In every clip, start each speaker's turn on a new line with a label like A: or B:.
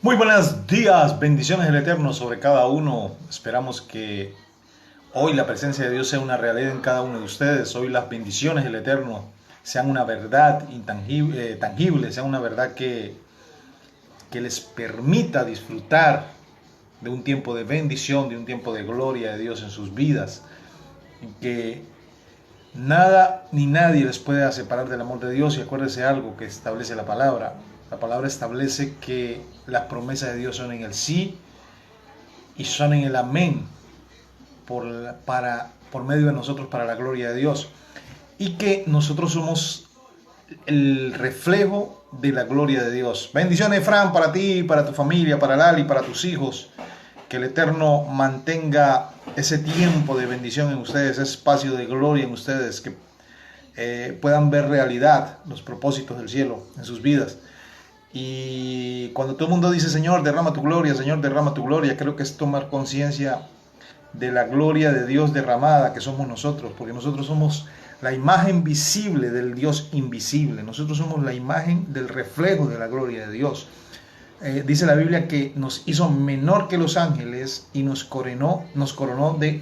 A: Muy buenos días, bendiciones del Eterno sobre cada uno. Esperamos que hoy la presencia de Dios sea una realidad en cada uno de ustedes. Hoy las bendiciones del Eterno sean una verdad intangible, tangible, sean una verdad que les permita disfrutar de un tiempo de bendición, de un tiempo de gloria de Dios en sus vidas. Y que nada ni nadie les pueda separar del amor de Dios. Y acuérdese algo que establece la palabra. La palabra establece que las promesas de Dios son en el sí y son en el amén por medio de nosotros para la gloria de Dios. Y que nosotros somos el reflejo de la gloria de Dios. Bendiciones, Fran, para ti, para tu familia, para Lali, para tus hijos. Que el Eterno mantenga ese tiempo de bendición en ustedes, ese espacio de gloria en ustedes, que puedan ver realidad los propósitos del cielo en sus vidas. Y cuando todo el mundo dice, Señor, derrama tu gloria, Señor, derrama tu gloria, creo que es tomar conciencia de la gloria de Dios derramada que somos nosotros, porque nosotros somos la imagen visible del Dios invisible. Nosotros somos la imagen del reflejo de la gloria de Dios. Dice la Biblia que nos hizo menor que los ángeles y nos coronó de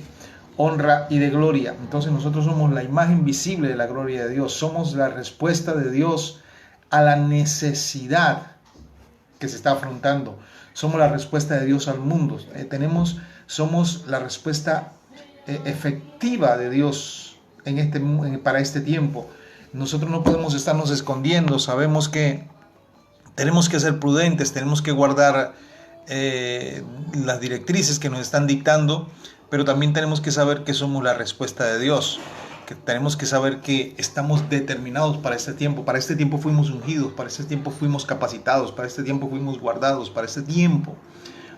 A: honra y de gloria. Entonces nosotros somos la imagen visible de la gloria de Dios. Somos la respuesta de Dios a la necesidad que se está afrontando. Somos la respuesta de Dios al mundo. Somos la respuesta efectiva de Dios para este tiempo. Nosotros no podemos estarnos escondiendo. Sabemos que tenemos que ser prudentes, tenemos que guardar las directrices que nos están dictando, pero también tenemos que saber que somos la respuesta de Dios. Que tenemos que saber que estamos determinados para este tiempo. Para este tiempo fuimos ungidos, para este tiempo fuimos capacitados, para este tiempo fuimos guardados, para este tiempo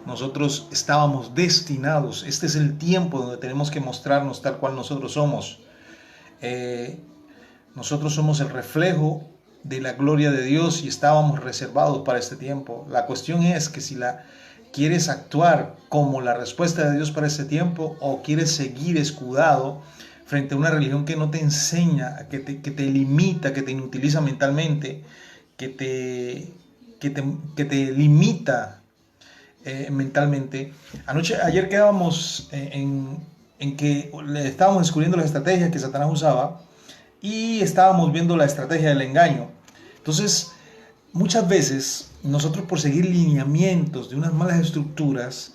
A: nosotros estábamos destinados. Este es el tiempo donde tenemos que mostrarnos tal cual nosotros somos. Nosotros somos el reflejo de la gloria de Dios y estábamos reservados para este tiempo. La cuestión es que si quieres actuar como la respuesta de Dios para este tiempo o quieres seguir escudado frente a una religión que no te enseña, que te limita, que te inutiliza mentalmente, que te limita mentalmente. Ayer quedábamos en que estábamos descubriendo las estrategias que Satanás usaba y estábamos viendo la estrategia del engaño. Entonces, muchas veces nosotros, por seguir lineamientos de unas malas estructuras,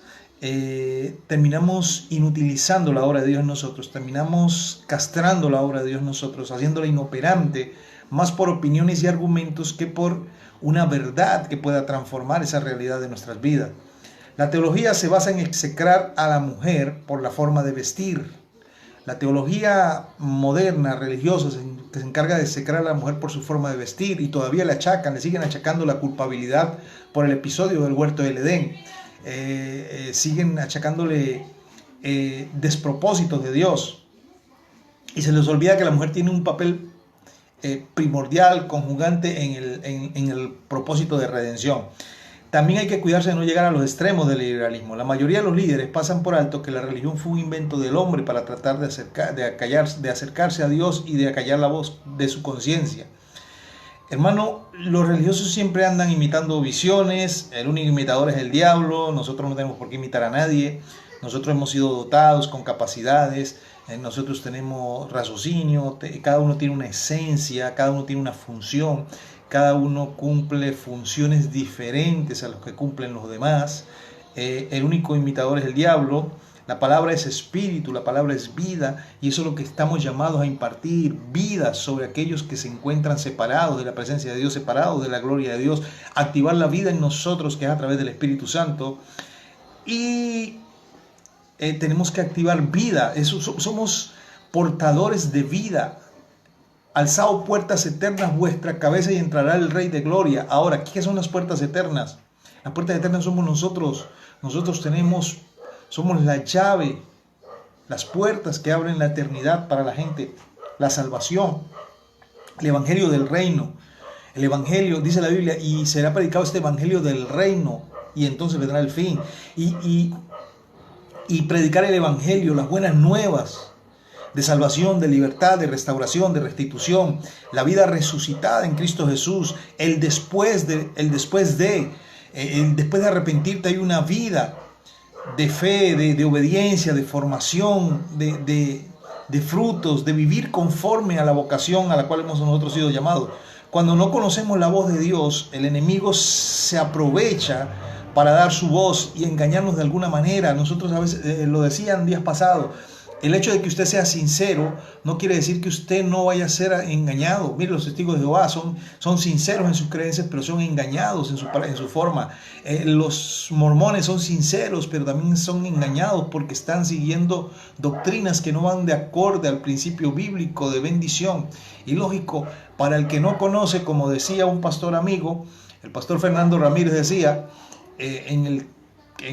A: terminamos inutilizando la obra de Dios en nosotros, terminamos castrando la obra de Dios en nosotros, haciéndola inoperante, más por opiniones y argumentos que por una verdad que pueda transformar esa realidad de nuestras vidas. La teología se basa en execrar a la mujer por la forma de vestir. La teología moderna, religiosa, que se encarga de execrar a la mujer por su forma de vestir, y todavía le siguen achacando la culpabilidad por el episodio del huerto del Edén. Siguen achacándole despropósitos de Dios, y se les olvida que la mujer tiene un papel primordial, conjugante en el propósito de redención. También hay que cuidarse de no llegar a los extremos del liberalismo. La mayoría de los líderes pasan por alto que la religión fue un invento del hombre para tratar de acercarse a Dios y de acallar la voz de su conciencia. Hermano, los religiosos siempre andan imitando visiones. El único imitador es el diablo. Nosotros no tenemos por qué imitar a nadie. Nosotros hemos sido dotados con capacidades. Nosotros tenemos raciocinio. Cada uno tiene una esencia. Cada uno tiene una función. Cada uno cumple funciones diferentes a las que cumplen los demás. El único imitador es el diablo. La palabra es espíritu, la palabra es vida, y eso es lo que estamos llamados a impartir, vida sobre aquellos que se encuentran separados de la presencia de Dios, separados de la gloria de Dios, activar la vida en nosotros, que es a través del Espíritu Santo, y tenemos que activar vida. Somos portadores de vida. Alzad puertas eternas vuestra cabeza y entrará el Rey de Gloria. Ahora, ¿qué son las puertas eternas? Las puertas eternas somos nosotros. Nosotros somos la llave, las puertas que abren la eternidad para la gente, la salvación, el evangelio del reino. El evangelio, dice la Biblia, y será predicado este evangelio del reino, y entonces vendrá el fin. Y predicar el evangelio, las buenas nuevas de salvación, de libertad, de restauración, de restitución, la vida resucitada en Cristo Jesús, el después de, Después de arrepentirte hay una vida de fe, de obediencia, de formación, de frutos, de vivir conforme a la vocación a la cual hemos nosotros sido llamados. Cuando no conocemos la voz de Dios, el enemigo se aprovecha para dar su voz y engañarnos de alguna manera. Nosotros a veces, lo decían días pasados, el hecho de que usted sea sincero no quiere decir que usted no vaya a ser engañado. Mire, los testigos de Jehová son sinceros en sus creencias, pero son engañados en su forma. Los mormones son sinceros, pero también son engañados porque están siguiendo doctrinas que no van de acorde al principio bíblico de bendición. Y lógico, para el que no conoce, como decía un pastor amigo, el pastor Fernando Ramírez decía, en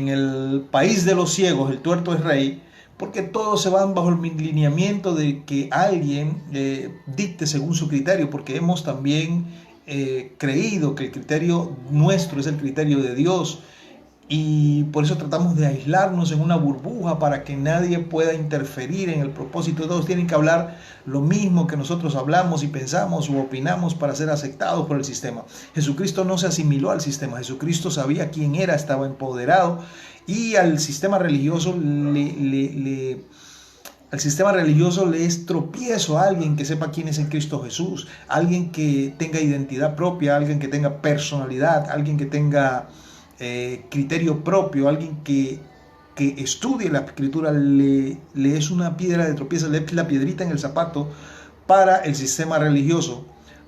A: el país de los ciegos el tuerto es rey, porque todos se van bajo el lineamiento de que alguien dicte según su criterio, porque hemos también creído que el criterio nuestro es el criterio de Dios, y por eso tratamos de aislarnos en una burbuja para que nadie pueda interferir en el propósito. Todos tienen que hablar lo mismo que nosotros hablamos y pensamos u opinamos para ser aceptados por el sistema. Jesucristo no se asimiló al sistema. Jesucristo sabía quién era, estaba empoderado, y al sistema religioso al sistema religioso le es tropiezo a alguien que sepa quién es en Cristo Jesús, alguien que tenga identidad propia, alguien que tenga personalidad, alguien que tenga criterio propio, alguien que estudie la escritura. Le es una piedra de tropiezo, le es la piedrita en el zapato para el sistema religioso,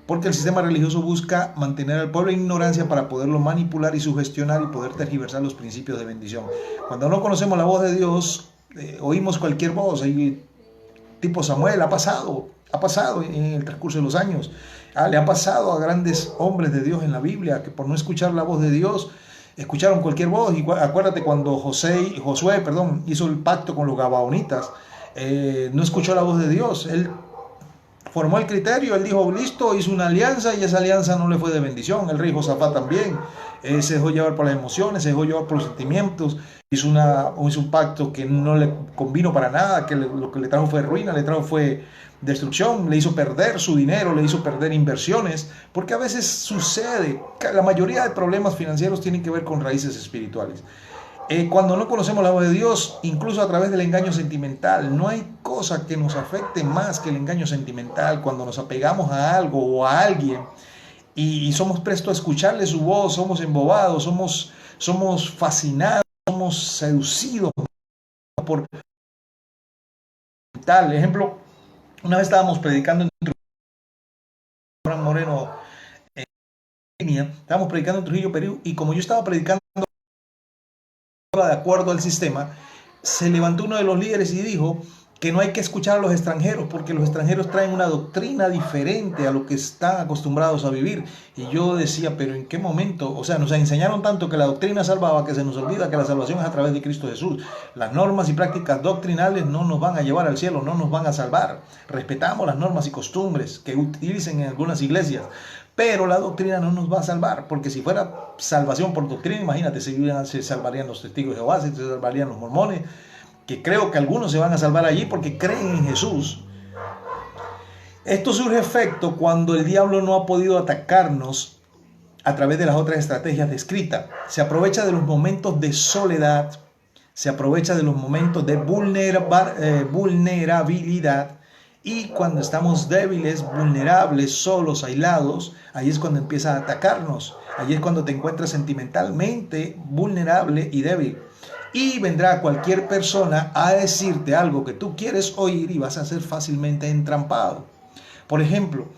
A: porque el sistema religioso busca mantener al pueblo en ignorancia para poderlo manipular y sugestionar y poder tergiversar los principios de bendición. Cuando no conocemos la voz de Dios, oímos cualquier voz, tipo Samuel, ha pasado en el transcurso de los años. Le ha pasado a grandes hombres de Dios en la Biblia que por no escuchar la voz de Dios escucharon cualquier voz. Y acuérdate cuando Josué hizo el pacto con los gabaonitas, no escuchó la voz de Dios. Él formó el criterio, él dijo listo, hizo una alianza y esa alianza no le fue de bendición. El rey Josafat también se dejó llevar por las emociones, se dejó llevar por los sentimientos, hizo un pacto que no le convino para nada, que lo que le trajo fue ruina, le trajo fue destrucción, le hizo perder su dinero, le hizo perder inversiones, porque a veces sucede, la mayoría de problemas financieros tienen que ver con raíces espirituales. Cuando no conocemos la voz de Dios, incluso a través del engaño sentimental, no hay cosa que nos afecte más que el engaño sentimental. Cuando nos apegamos a algo o a alguien y somos prestos a escucharle su voz, somos embobados, somos fascinados, somos seducidos por tal. Ejemplo, una vez estábamos predicando en Trujillo, Moreno, en línea, estábamos predicando en Trujillo, Perú, y como yo estaba predicando de acuerdo al sistema, se levantó uno de los líderes y dijo que no hay que escuchar a los extranjeros porque los extranjeros traen una doctrina diferente a lo que están acostumbrados a vivir. Y yo decía, pero ¿en qué momento? O sea, nos enseñaron tanto que la doctrina salvaba que se nos olvida que la salvación es a través de Cristo Jesús. Las normas y prácticas doctrinales no nos van a llevar al cielo, no nos van a salvar. Respetamos las normas y costumbres que utilicen en algunas iglesias, pero la doctrina no nos va a salvar, porque si fuera salvación por doctrina, imagínate, se salvarían los testigos de Jehová, se salvarían los mormones, que creo que algunos se van a salvar allí porque creen en Jesús. Esto surge efecto cuando el diablo no ha podido atacarnos a través de las otras estrategias descritas. Se aprovecha de los momentos de soledad, se aprovecha de los momentos de vulnerabilidad, y cuando estamos débiles, vulnerables, solos, aislados, ahí es cuando empieza a atacarnos. Ahí es cuando te encuentras sentimentalmente vulnerable y débil. Y vendrá cualquier persona a decirte algo que tú quieres oír y vas a ser fácilmente entrampado. Por ejemplo,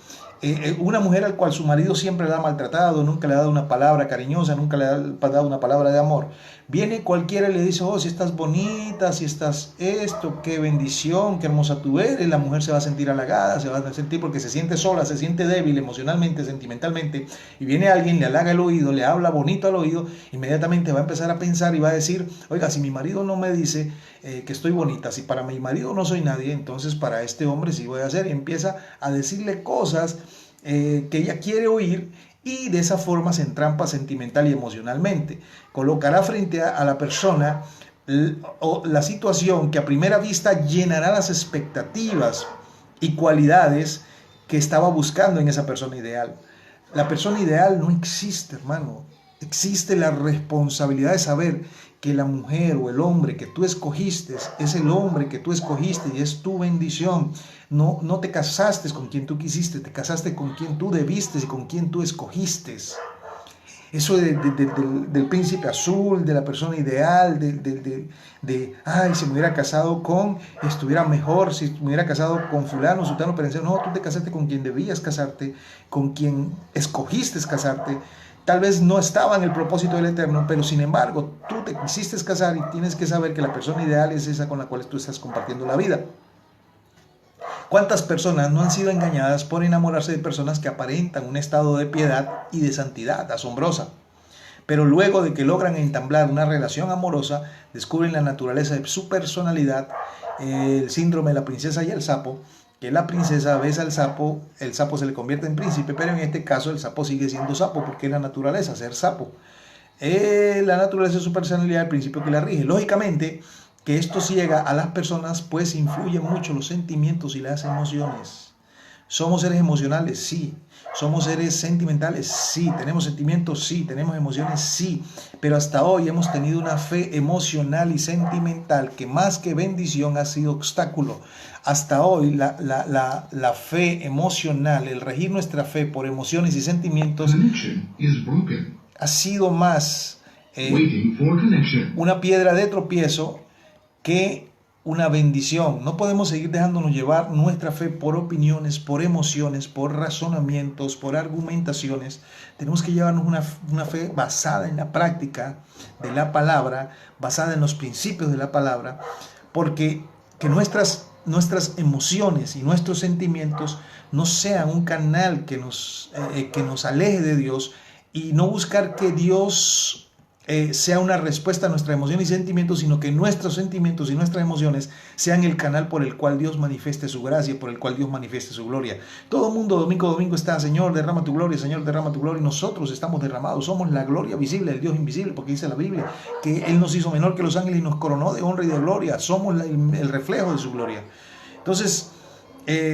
A: una mujer al cual su marido siempre la ha maltratado, nunca le ha dado una palabra cariñosa, nunca le ha dado una palabra de amor. Viene cualquiera y le dice, oh, si estás bonita, si estás esto, qué bendición, qué hermosa tú eres. La mujer se va a sentir halagada, se va a sentir porque se siente sola, se siente débil emocionalmente, sentimentalmente. Y viene alguien, le halaga el oído, le habla bonito al oído, inmediatamente va a empezar a pensar y va a decir, oiga, si mi marido no me dice que estoy bonita, si para mi marido no soy nadie, entonces para este hombre sí voy a hacer. Y empieza a decirle cosas que ella quiere oír, y de esa forma se entrampa sentimental y emocionalmente. Colocará frente a la persona la situación que a primera vista llenará las expectativas y cualidades que estaba buscando en esa persona ideal. La persona ideal no existe, hermano.
B: Existe la responsabilidad de saber que la mujer o el hombre que tú escogiste es el hombre que tú escogiste y es tu bendición. No te casaste con quien tú quisiste, te casaste con quien tú debiste y con quien tú escogiste. Eso del príncipe azul, de la persona ideal, ay, si me hubiera casado con, estuviera mejor, si me hubiera casado con fulano, sultano, perenzano. No, tú te casaste con quien debías casarte, con quien escogiste casarte. Tal vez no estaba en el propósito del Eterno, pero sin embargo, tú te quisiste casar y tienes que saber que la persona ideal es esa con la cual tú estás compartiendo la vida. ¿Cuántas personas no han sido engañadas por enamorarse de personas que aparentan un estado de piedad y de santidad asombrosa? Pero luego de que logran entablar una relación amorosa, descubren la naturaleza de su personalidad, el síndrome de la princesa y el sapo, que la princesa besa al sapo, el sapo se le convierte en príncipe, pero en este caso el sapo sigue siendo sapo, porque es la naturaleza, ser sapo. La naturaleza de su personalidad, el principio que la rige. Lógicamente, que esto ciega a las personas, pues influyen mucho los sentimientos y las emociones. ¿Somos seres emocionales? Sí. ¿Somos seres sentimentales? Sí. ¿Tenemos sentimientos? Sí. ¿Tenemos emociones? Sí. Pero hasta hoy hemos tenido una fe emocional y sentimental que más que bendición ha sido obstáculo. Hasta hoy la fe emocional, el regir nuestra fe por emociones y sentimientos ha sido más una piedra de tropiezo que una bendición. No podemos seguir dejándonos llevar nuestra fe por opiniones, por emociones, por razonamientos, por argumentaciones. Tenemos que llevarnos una fe basada en la práctica de la palabra, basada en los principios de la palabra, porque que nuestras emociones y nuestros sentimientos no sean un canal que nos aleje de Dios, y no buscar que Dios sea una respuesta a nuestra emoción y sentimientos, sino que nuestros sentimientos y nuestras emociones sean el canal por el cual Dios manifieste su gracia, por el cual Dios manifieste su gloria. Todo el mundo domingo a domingo está: Señor, derrama tu gloria, Señor, derrama tu gloria. Y nosotros estamos derramados, somos la gloria visible del Dios invisible, porque dice la Biblia que Él nos hizo menor que los ángeles y nos coronó de honra y de gloria. Somos el reflejo de su gloria. Entonces,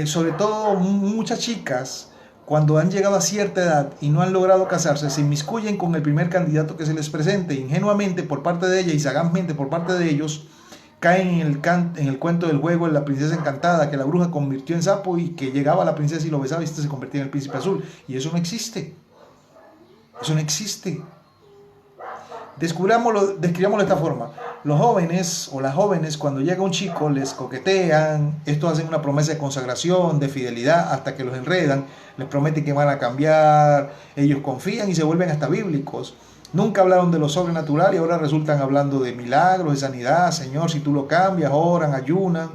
B: sobre todo muchas chicas, cuando han llegado a cierta edad y no han logrado casarse, se inmiscuyen con el primer candidato que se les presente. Ingenuamente por parte de ella y sagazmente por parte de ellos, caen en el cuento del juego de la princesa encantada, que la bruja convirtió en sapo y que llegaba la princesa y lo besaba y este se convertía en el príncipe azul. Y eso no existe. Eso no existe. Describámoslo de esta forma. Los jóvenes o las jóvenes, cuando llega un chico, les coquetean, estos hacen una promesa de consagración, de fidelidad, hasta que los enredan, les prometen que van a cambiar, ellos confían y se vuelven hasta bíblicos. Nunca hablaron de lo sobrenatural y ahora resultan hablando de milagros, de sanidad. Señor, si tú lo cambias, oran, ayunan,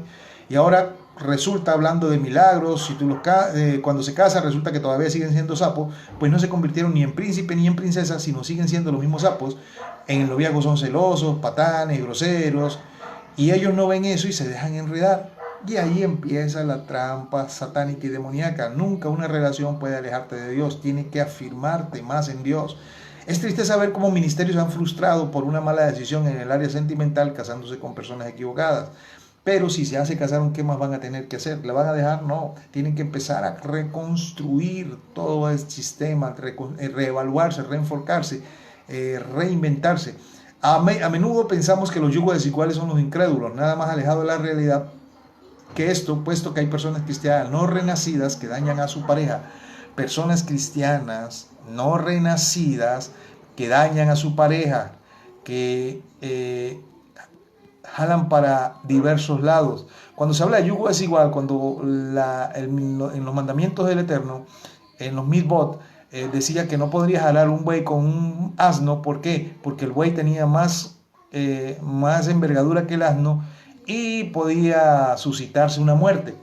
B: y ahora resulta hablando de milagros. Si tú cuando se casan resulta que todavía siguen siendo sapos, pues no se convirtieron ni en príncipe ni en princesa, sino siguen siendo los mismos sapos. En el noviazgo son celosos, patanes, groseros, y ellos no ven eso y se dejan enredar. Y ahí empieza la trampa satánica y demoníaca. Nunca una relación puede alejarte de Dios, tiene que afirmarte más en Dios. Es triste saber cómo ministerios han frustrado por una mala decisión en el área sentimental, casándose con personas equivocadas. Pero si se hace casaron, ¿qué más van a tener que hacer? ¿La van a dejar? No. Tienen que empezar a reconstruir todo el sistema, reevaluarse, reenfocarse, reinventarse. A menudo pensamos que los yugos desiguales son los incrédulos, nada más alejado de la realidad que esto, puesto que hay personas cristianas no renacidas que dañan a su pareja, personas cristianas no renacidas que dañan a su pareja, que jalan para diversos lados. Cuando se habla de yugo desigual, cuando en los mandamientos del Eterno, en los mitzvot, decía que no podría jalar un buey con un asno. ¿Por qué? Porque el buey tenía más envergadura que el asno y podía suscitarse una muerte.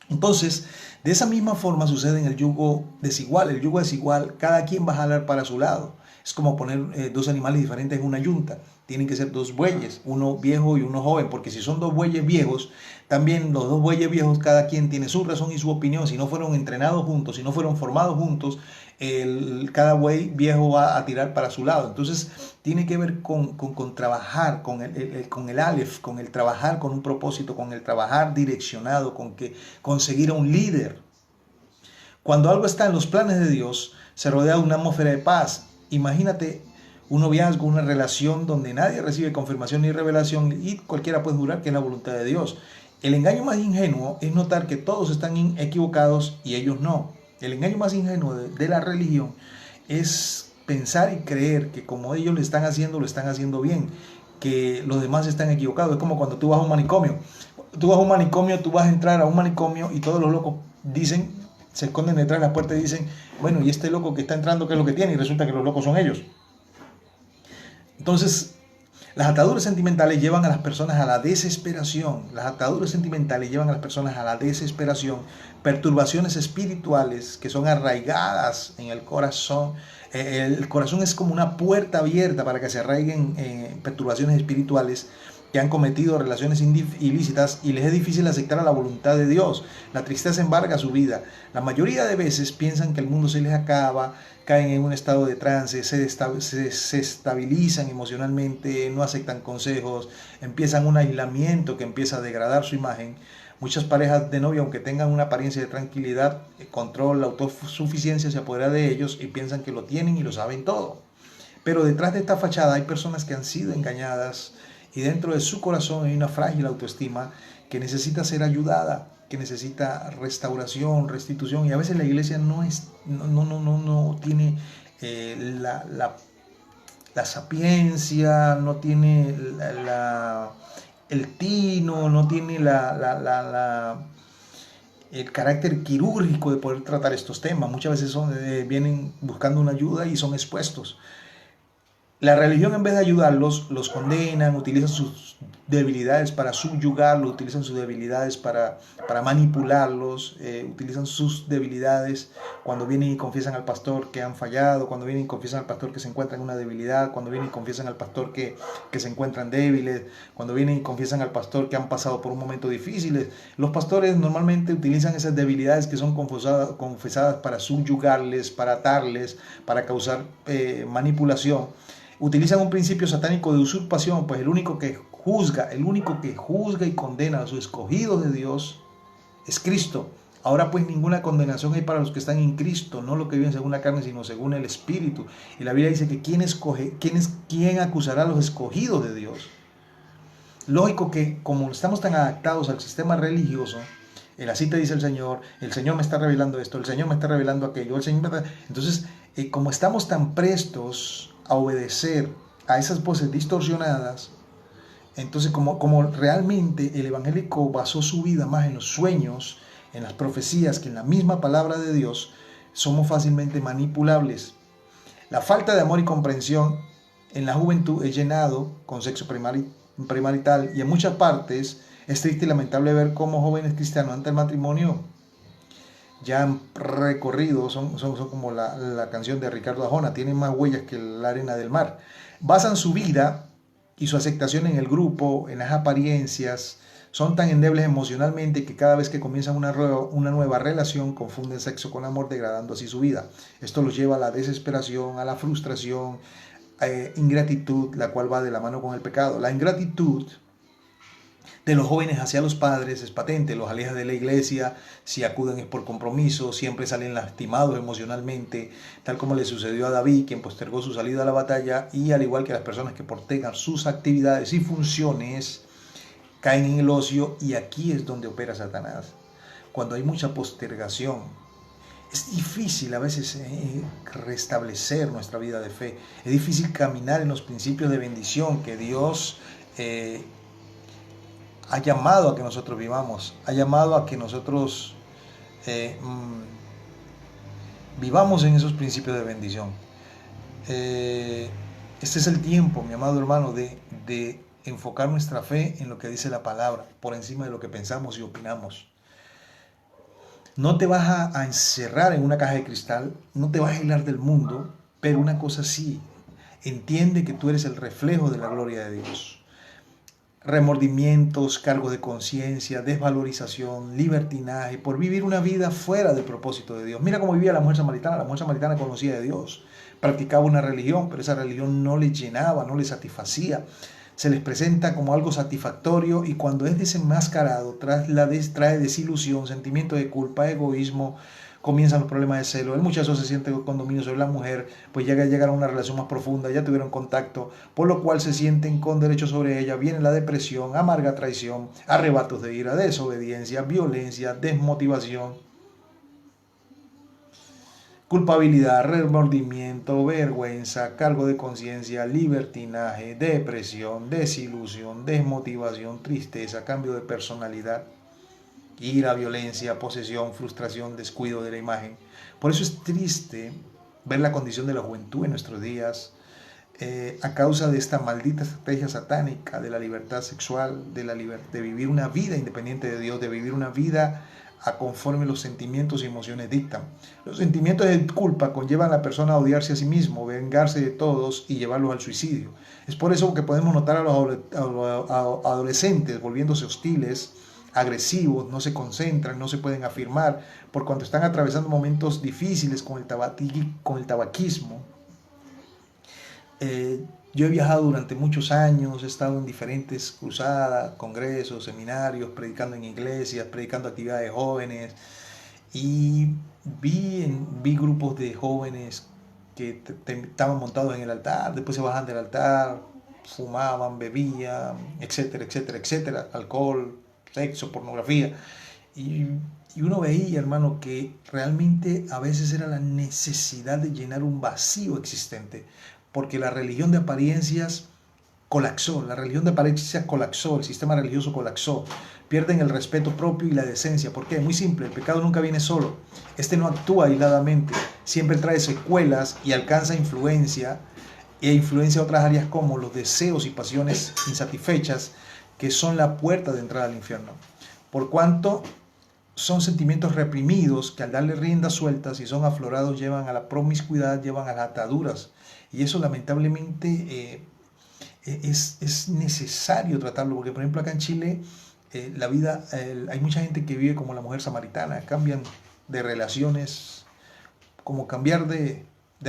B: Entonces, de esa misma forma sucede en el yugo desigual. El yugo desigual, cada quien va a jalar para su lado. Es como poner dos animales diferentes en una yunta. Tienen que ser dos bueyes, uno viejo y uno joven, porque si son dos bueyes viejos, también los dos bueyes viejos, cada quien tiene su razón y su opinión. Si no fueron entrenados juntos, si no fueron formados juntos, cada buey viejo va a tirar para su lado. Entonces tiene que ver con trabajar, con el Aleph, con el trabajar con un propósito, con el trabajar direccionado, con conseguir a un líder. Cuando algo está en los planes de Dios, se rodea de una atmósfera de paz. Imagínate un noviazgo, una relación donde nadie recibe confirmación ni revelación y cualquiera puede jurar que es la voluntad de Dios. El engaño más ingenuo es notar que todos están equivocados y ellos no. El engaño más ingenuo de la religión es pensar y creer que como ellos lo están haciendo bien, que los demás están equivocados. Es como cuando tú vas a un manicomio. Tú vas a entrar a un manicomio y todos los locos dicen, se esconden detrás de la puerta y dicen, bueno, ¿y este loco que está entrando qué es lo que tiene? Y resulta que los locos son ellos. Entonces, las ataduras sentimentales llevan a las personas a la desesperación. Las ataduras sentimentales llevan a las personas a la desesperación. Perturbaciones espirituales que son arraigadas en el corazón. El corazón es como una puerta abierta para que se arraiguen perturbaciones espirituales que han cometido relaciones ilícitas y les es difícil aceptar a la voluntad de Dios. La tristeza embarga su vida. La mayoría de veces piensan que el mundo se les acaba, caen en un estado de trance, se estabilizan emocionalmente, no aceptan consejos, empiezan un aislamiento que empieza a degradar su imagen. Muchas parejas de novio, aunque tengan una apariencia de tranquilidad, control, autosuficiencia, se apodera de ellos y piensan que lo tienen y lo saben todo. Pero detrás de esta fachada hay personas que han sido engañadas y dentro de su corazón hay una frágil autoestima que necesita ser ayudada, que necesita restauración, restitución, y a veces la iglesia no tiene la sapiencia, no tiene el tino, no tiene el carácter quirúrgico de poder tratar estos temas. Muchas veces vienen buscando una ayuda y son expuestos. La religión, en vez de ayudarlos, los condenan, utilizan sus debilidades para subyugarlos, utilizan sus debilidades para manipularlos, utilizan sus debilidades cuando vienen y confiesan al pastor que han fallado, cuando vienen y confiesan al pastor que se encuentran en una debilidad, cuando vienen y confiesan al pastor que se encuentran débiles, cuando vienen y confiesan al pastor que han pasado por un momento difícil. Los pastores normalmente utilizan esas debilidades que son confesadas para subyugarles, para atarles, para causar manipulación. Utilizan un principio satánico de usurpación, pues el único que juzga y condena a sus escogidos de Dios es Cristo. Ahora pues ninguna condenación hay para los que están en Cristo, no los que viven según la carne, sino según el Espíritu. Y la Biblia dice que ¿quién acusará a los escogidos de Dios? Lógico que como estamos tan adaptados al sistema religioso, así te dice el Señor me está revelando esto, el Señor me está revelando aquello, entonces como estamos tan prestos a obedecer a esas voces distorsionadas, entonces como realmente el evangélico basó su vida más en los sueños, en las profecías, que en la misma palabra de Dios, somos fácilmente manipulables. La falta de amor y comprensión en la juventud es llenado con sexo premarital, y en muchas partes es triste y lamentable ver cómo jóvenes cristianos ante el matrimonio ya han recorrido, son como la canción de Ricardo Arjona, tienen más huellas que la arena del mar. Basan su vida y su aceptación en el grupo, en las apariencias, son tan endebles emocionalmente que cada vez que comienzan una nueva relación confunden sexo con amor, degradando así su vida. Esto los lleva a la desesperación, a la frustración, ingratitud, la cual va de la mano con el pecado. La ingratitud de los jóvenes hacia los padres es patente, los aleja de la iglesia, si acuden es por compromiso, siempre salen lastimados emocionalmente, tal como le sucedió a David, quien postergó su salida a la batalla, y al igual que las personas que postergan sus actividades y funciones, caen en el ocio, y aquí es donde opera Satanás. Cuando hay mucha postergación, es difícil a veces restablecer nuestra vida de fe, es difícil caminar en los principios de bendición que Dios ha llamado a que nosotros vivamos, ha llamado a que nosotros vivamos en esos principios de bendición. Este es el tiempo, mi amado hermano, de enfocar nuestra fe en lo que dice la palabra, por encima de lo que pensamos y opinamos. No te vas a encerrar en una caja de cristal, no te vas a aislar del mundo, pero una cosa sí, entiende que tú eres el reflejo de la gloria de Dios. Remordimientos, cargos de conciencia, desvalorización, libertinaje, por vivir una vida fuera del propósito de Dios. Mira cómo vivía la mujer samaritana. La mujer samaritana conocía de Dios, practicaba una religión, pero esa religión no le llenaba, no le satisfacía. Se les presenta como algo satisfactorio, y cuando es desenmascarado trae desilusión, sentimiento de culpa, egoísmo, comienzan los problemas de celo, el muchacho se siente con dominio sobre la mujer, pues llega a llegar a una relación más profunda, ya tuvieron contacto, por lo cual se sienten con derecho sobre ella, viene la depresión, amarga traición, arrebatos de ira, desobediencia, violencia, desmotivación, culpabilidad, remordimiento, vergüenza, cargo de conciencia, libertinaje, depresión, desilusión, desmotivación, tristeza, cambio de personalidad, ira, violencia, posesión, frustración, descuido de la imagen. Por eso es triste ver la condición de la juventud en nuestros días a causa de esta maldita estrategia satánica de la libertad sexual, de vivir una vida independiente de Dios, de vivir una vida a conforme los sentimientos y emociones dictan. Los sentimientos de culpa conllevan a la persona a odiarse a sí mismo, vengarse de todos y llevarlos al suicidio. Es por eso que podemos notar a los adolescentes volviéndose hostiles, agresivos, no se concentran, no se pueden afirmar, por cuanto están atravesando momentos difíciles con el tabaquismo. Yo he viajado durante muchos años, he estado en diferentes cruzadas, congresos, seminarios, predicando en iglesias, predicando actividades de jóvenes, y vi grupos de jóvenes que estaban montados en el altar, después se bajan del altar, fumaban, bebían, etcétera, etcétera, etcétera, alcohol, sexo, pornografía, y uno veía, hermano, que realmente a veces era la necesidad de llenar un vacío existente, porque la religión de apariencias colapsó, el sistema religioso colapsó, pierden el respeto propio y la decencia. ¿Por qué? Muy simple, el pecado nunca viene solo, este no actúa aisladamente, siempre trae secuelas y alcanza influencia a otras áreas como los deseos y pasiones insatisfechas, que son la puerta de entrada al infierno. Por cuanto son sentimientos reprimidos que al darle rienda suelta, si son aflorados, llevan a la promiscuidad, llevan a las ataduras. Y eso lamentablemente es necesario tratarlo, porque por ejemplo acá en Chile la vida, hay mucha gente que vive como la mujer samaritana, cambian de relaciones como cambiar de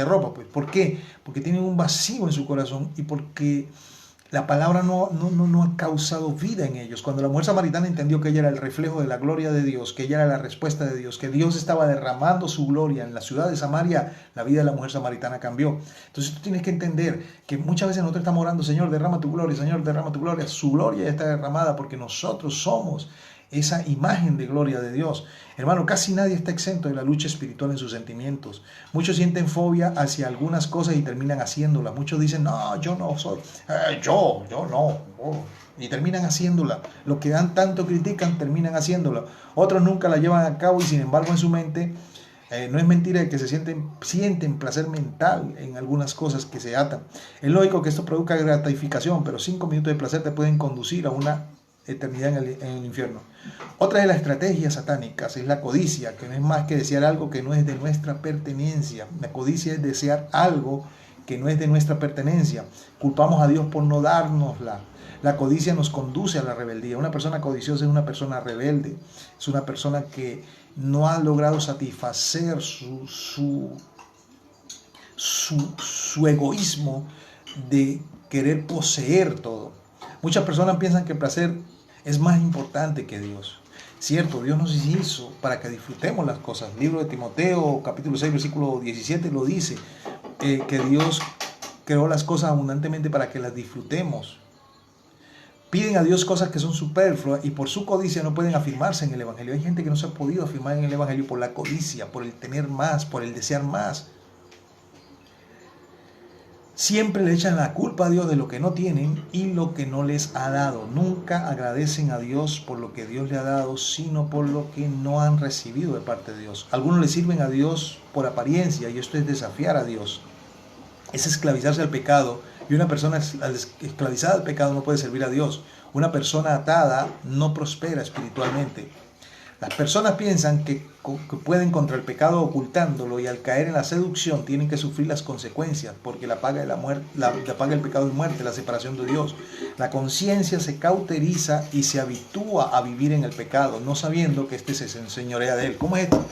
B: ropa. Pues. ¿Por qué? Porque tienen un vacío en su corazón y porque la palabra no ha causado vida en ellos. Cuando la mujer samaritana entendió que ella era el reflejo de la gloria de Dios, que ella era la respuesta de Dios, que Dios estaba derramando su gloria en la ciudad de Samaria, la vida de la mujer samaritana cambió. Entonces tú tienes que entender que muchas veces nosotros estamos orando, Señor, derrama tu gloria, Señor, derrama tu gloria. Su gloria ya está derramada porque nosotros somos esa imagen de gloria de Dios. Hermano, casi nadie está exento de la lucha espiritual en sus sentimientos. Muchos sienten fobia hacia algunas cosas y terminan haciéndolas. Muchos dicen, no, yo no soy, yo no. Y terminan haciéndola. Los que dan tanto critican, terminan haciéndola. Otros nunca la llevan a cabo y sin embargo en su mente, no es mentira que se sienten placer mental en algunas cosas que se atan. Es lógico que esto produzca gratificación, pero 5 minutos de placer te pueden conducir a una eternidad en el infierno. Otra de las estrategias satánicas es la codicia, que no es más que desear algo que no es de nuestra pertenencia. La codicia es desear algo que no es de nuestra pertenencia. Culpamos a Dios por no dárnosla. La codicia nos conduce a la rebeldía. Una persona codiciosa es una persona rebelde, es una persona que no ha logrado satisfacer su egoísmo de querer poseer todo. Muchas personas piensan que el placer es más importante que Dios. Cierto, Dios nos hizo para que disfrutemos las cosas. El libro de Timoteo, capítulo 6, versículo 17, lo dice, que Dios creó las cosas abundantemente para que las disfrutemos. Piden a Dios cosas que son superfluas y por su codicia no pueden afirmarse en el Evangelio. Hay gente que no se ha podido afirmar en el Evangelio por la codicia, por el tener más, por el desear más. Siempre le echan la culpa a Dios de lo que no tienen y lo que no les ha dado. Nunca agradecen a Dios por lo que Dios le ha dado, sino por lo que no han recibido de parte de Dios. Algunos le sirven a Dios por apariencia y esto es desafiar a Dios. Es esclavizarse al pecado y una persona esclavizada al pecado no puede servir a Dios. Una persona atada no prospera espiritualmente. Las personas piensan que pueden contra el pecado ocultándolo y al caer en la seducción tienen que sufrir las consecuencias porque la paga el pecado es muerte, la separación de Dios. La conciencia se cauteriza y se habitúa a vivir en el pecado, no sabiendo que este se enseñorea de él. ¿Cómo es esto?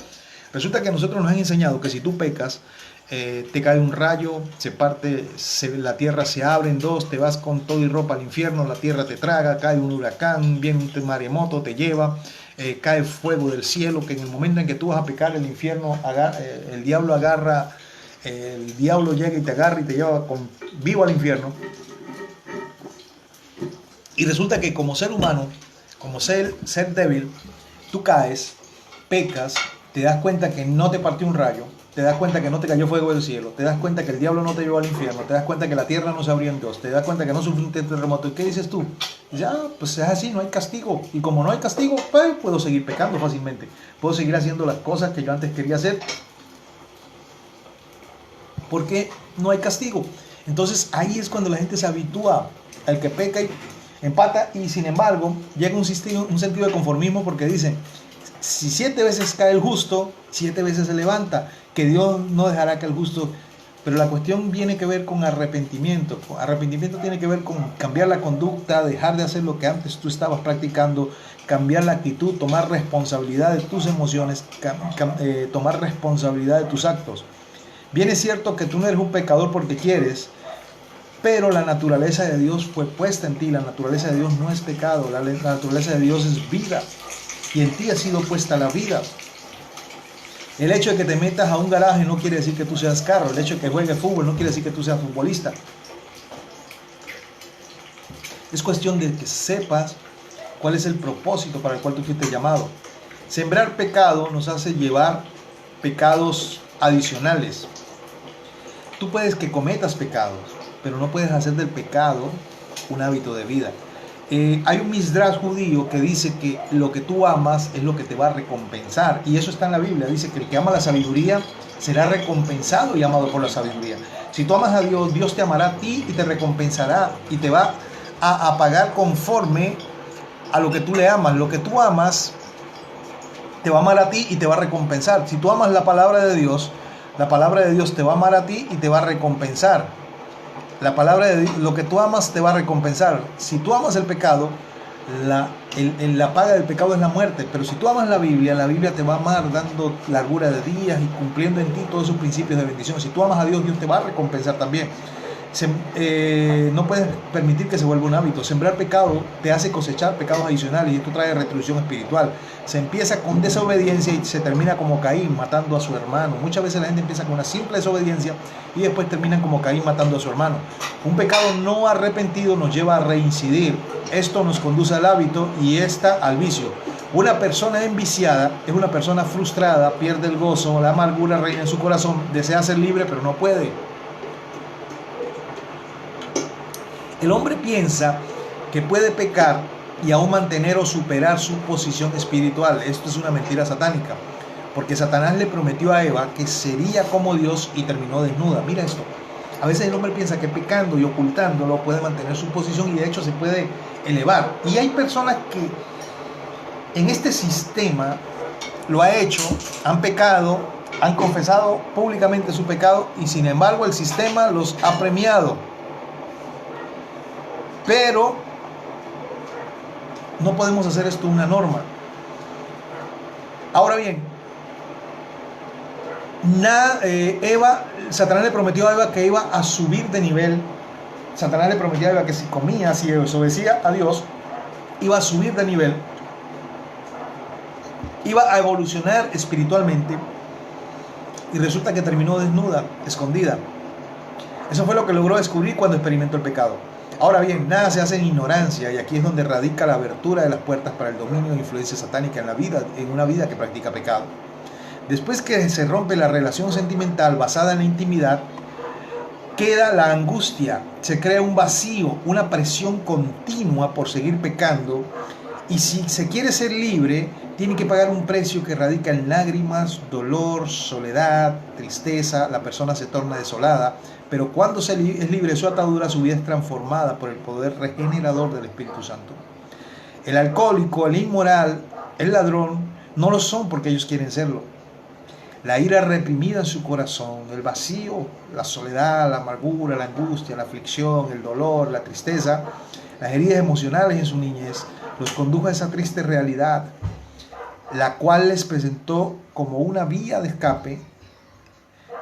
B: Resulta que a nosotros nos han enseñado que si tú pecas, te cae un rayo, se parte, la tierra se abre en dos, te vas con todo y ropa al infierno, la tierra te traga, cae un huracán, viene un maremoto, te lleva, cae fuego del cielo, que en el momento en que tú vas a pecar, el infierno, el diablo agarra, el diablo llega y te agarra y te lleva vivo al infierno. Y resulta que como ser humano, como ser débil, tú caes, pecas, te das cuenta que no te partió un rayo, te das cuenta que no te cayó fuego del cielo, te das cuenta que el diablo no te llevó al infierno, te das cuenta que la tierra no se abrió en dos, te das cuenta que no sufriste terremoto. ¿Y qué dices tú? Ya, pues es así, no hay castigo. Y como no hay castigo, pues puedo seguir pecando fácilmente. Puedo seguir haciendo las cosas que yo antes quería hacer. Porque no hay castigo. Entonces ahí es cuando la gente se habitúa al que peca y empata. Y sin embargo, llega un sentido de conformismo porque dicen, si 7 veces cae el justo, 7 veces se levanta, que Dios no dejará que el justo... Pero la cuestión viene que ver con arrepentimiento. Arrepentimiento tiene que ver con cambiar la conducta, dejar de hacer lo que antes tú estabas practicando, cambiar la actitud, tomar responsabilidad de tus emociones, tomar responsabilidad de tus actos. Bien es cierto que tú no eres un pecador porque quieres, pero la naturaleza de Dios fue puesta en ti. La naturaleza de Dios no es pecado, la naturaleza de Dios es vida. Y en ti ha sido puesta la vida. El hecho de que te metas a un garaje no quiere decir que tú seas carro. El hecho de que juegues fútbol no quiere decir que tú seas futbolista. Es cuestión de que sepas cuál es el propósito para el cual tú fuiste llamado. Sembrar pecado nos hace llevar pecados adicionales. Tú puedes que cometas pecados, pero no puedes hacer del pecado un hábito de vida. Hay un Midrash judío que dice que lo que tú amas es lo que te va a recompensar. Y eso está en la Biblia. Dice que el que ama la sabiduría será recompensado y amado por la sabiduría. Si tú amas a Dios, Dios te amará a ti y te recompensará. Y te va a pagar conforme a lo que tú le amas. Lo que tú amas te va a amar a ti y te va a recompensar. Si tú amas la palabra de Dios te va a amar a ti y te va a recompensar. La palabra de Dios, lo que tú amas te va a recompensar. Si tú amas el pecado, la paga del pecado es la muerte. Pero si tú amas la Biblia te va a amar dando largura de días y cumpliendo en ti todos esos principios de bendición. Si tú amas a Dios, Dios te va a recompensar también. No puedes permitir que se vuelva un hábito. Sembrar pecado te hace cosechar pecados adicionales y esto trae retribución espiritual. Se empieza con desobediencia y se termina como Caín, matando a su hermano. Muchas veces la gente empieza con una simple desobediencia y después terminan como Caín, matando a su hermano. Un pecado no arrepentido nos lleva a reincidir. Esto nos conduce al hábito y esta al vicio. Una persona enviciada es una persona frustrada, pierde el gozo, la amargura reina en su corazón, desea ser libre pero no puede. El hombre piensa que puede pecar y aún mantener o superar su posición espiritual. Esto es una mentira satánica, porque Satanás le prometió a Eva que sería como Dios y terminó desnuda. Mira esto. A veces el hombre piensa que pecando y ocultándolo puede mantener su posición y de hecho se puede elevar. Y hay personas que en este sistema lo ha hecho, han pecado, han confesado públicamente su pecado y sin embargo el sistema los ha premiado. Pero no podemos hacer esto una norma. Ahora bien, Satanás le prometió a Eva que iba a subir de nivel. Satanás le prometió a Eva que si comía, si obedecía a Dios, iba a subir de nivel, iba a evolucionar espiritualmente, y resulta que terminó desnuda, escondida. Eso fue lo que logró descubrir cuando experimentó el pecado. Ahora bien, nada se hace en ignorancia y aquí es donde radica la abertura de las puertas para el dominio e influencia satánica en una vida que practica pecado. Después que se rompe la relación sentimental basada en la intimidad, queda la angustia, se crea un vacío, una presión continua por seguir pecando y si se quiere ser libre, tiene que pagar un precio que radica en lágrimas, dolor, soledad, tristeza, la persona se torna desolada. Pero cuando es libre de su atadura, su vida es transformada por el poder regenerador del Espíritu Santo. El alcohólico, el inmoral, el ladrón, no lo son porque ellos quieren serlo. La ira reprimida en su corazón, el vacío, la soledad, la amargura, la angustia, la aflicción, el dolor, la tristeza, las heridas emocionales en su niñez, los condujo a esa triste realidad, la cual les presentó como una vía de escape.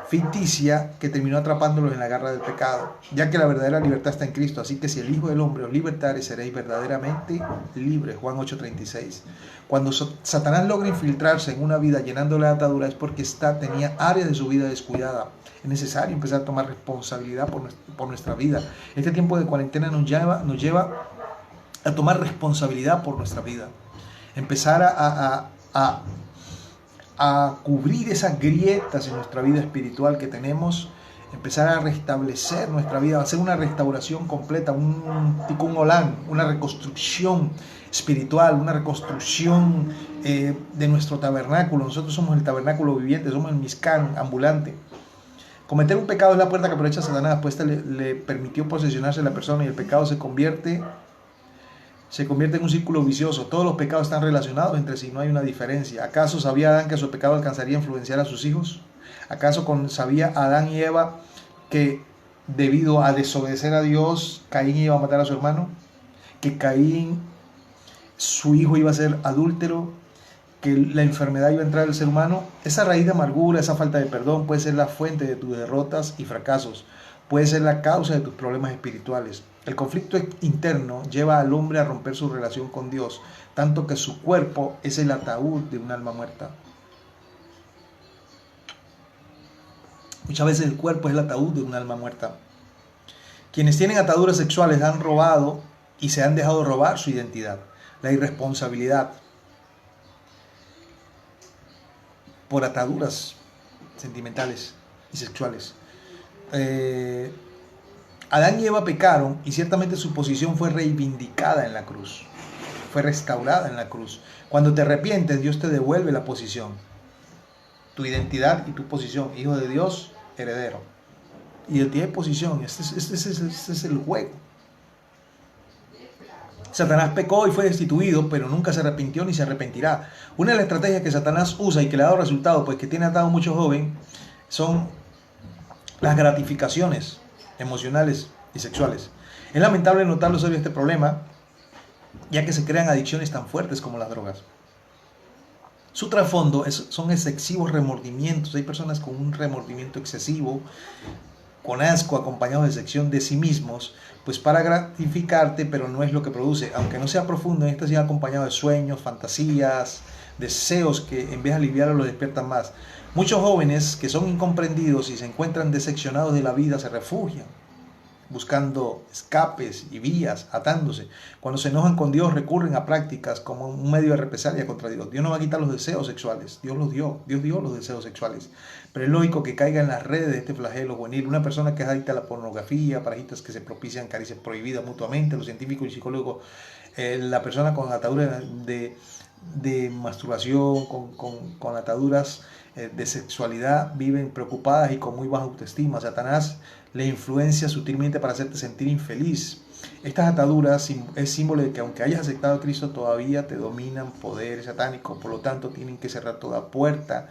B: ficticia que terminó atrapándolos en la garra del pecado, ya que la verdadera libertad está en Cristo. Así que si el Hijo del Hombre os libertare, seréis verdaderamente libres. Juan 8:36. Cuando Satanás logra infiltrarse en una vida llenándole de ataduras es porque ésta tenía áreas de su vida descuidada. Es necesario empezar a tomar responsabilidad por nuestra vida. Este tiempo de cuarentena nos lleva a tomar responsabilidad por nuestra vida. Empezar a cubrir esas grietas en nuestra vida espiritual que tenemos, empezar a restablecer nuestra vida, hacer una restauración completa, un tikkun olam, una reconstrucción espiritual, una reconstrucción de nuestro tabernáculo. Nosotros somos el tabernáculo viviente, somos el Mishkan ambulante. Cometer un pecado es la puerta que aprovecha Satanás, pues le permitió posesionarse a la persona y el pecado se convierte en un círculo vicioso. Todos los pecados están relacionados entre sí, no hay una diferencia. ¿Acaso sabía Adán que su pecado alcanzaría a influenciar a sus hijos? ¿Acaso sabía Adán y Eva que debido a desobedecer a Dios, Caín iba a matar a su hermano? ¿Que Caín, su hijo, iba a ser adúltero? ¿Que la enfermedad iba a entrar al ser humano? Esa raíz de amargura, esa falta de perdón puede ser la fuente de tus derrotas y fracasos. Puede ser la causa de tus problemas espirituales. El conflicto interno lleva al hombre a romper su relación con Dios, tanto que su cuerpo es el ataúd de un alma muerta. Muchas veces el cuerpo es el ataúd de un alma muerta. Quienes tienen ataduras sexuales han robado y se han dejado robar su identidad. La irresponsabilidad por ataduras sentimentales y sexuales. Adán y Eva pecaron y ciertamente su posición fue reivindicada en la cruz, fue restaurada en la cruz. Cuando te arrepientes, Dios te devuelve la posición, tu identidad y tu posición, hijo de Dios, heredero. Identidad y posición, este es el juego. Satanás pecó y fue destituido, pero nunca se arrepintió ni se arrepentirá. Una de las estrategias que Satanás usa y que le ha dado resultado, pues que tiene atado a muchos jóvenes, son las gratificaciones emocionales y sexuales. Es lamentable notarlo sobre este problema, ya que se crean adicciones tan fuertes como las drogas. Su trasfondo son excesivos remordimientos. Hay personas con un remordimiento excesivo, con asco, acompañados de sección de sí mismos, pues para gratificarte, pero no es lo que produce. Aunque no sea profundo, en esto sí acompañado de sueños, fantasías, deseos que en vez de aliviarlos los despiertan más. Muchos jóvenes que son incomprendidos y se encuentran decepcionados de la vida se refugian, buscando escapes y vías, atándose. Cuando se enojan con Dios recurren a prácticas como un medio de represalia contra Dios. Dios no va a quitar los deseos sexuales, Dios dio los deseos sexuales. Pero es lógico que caiga en las redes de este flagelo juvenil. Una persona que es adicta a la pornografía, parejitas que se propician caricias prohibidas mutuamente, los científicos y psicólogos, la persona con ataduras de masturbación, con ataduras de sexualidad, viven preocupadas y con muy baja autoestima. Satanás le influencia sutilmente para hacerte sentir infeliz. Estas ataduras es símbolo de que aunque hayas aceptado a Cristo, todavía te dominan poderes satánicos. Por lo tanto, tienen que cerrar toda puerta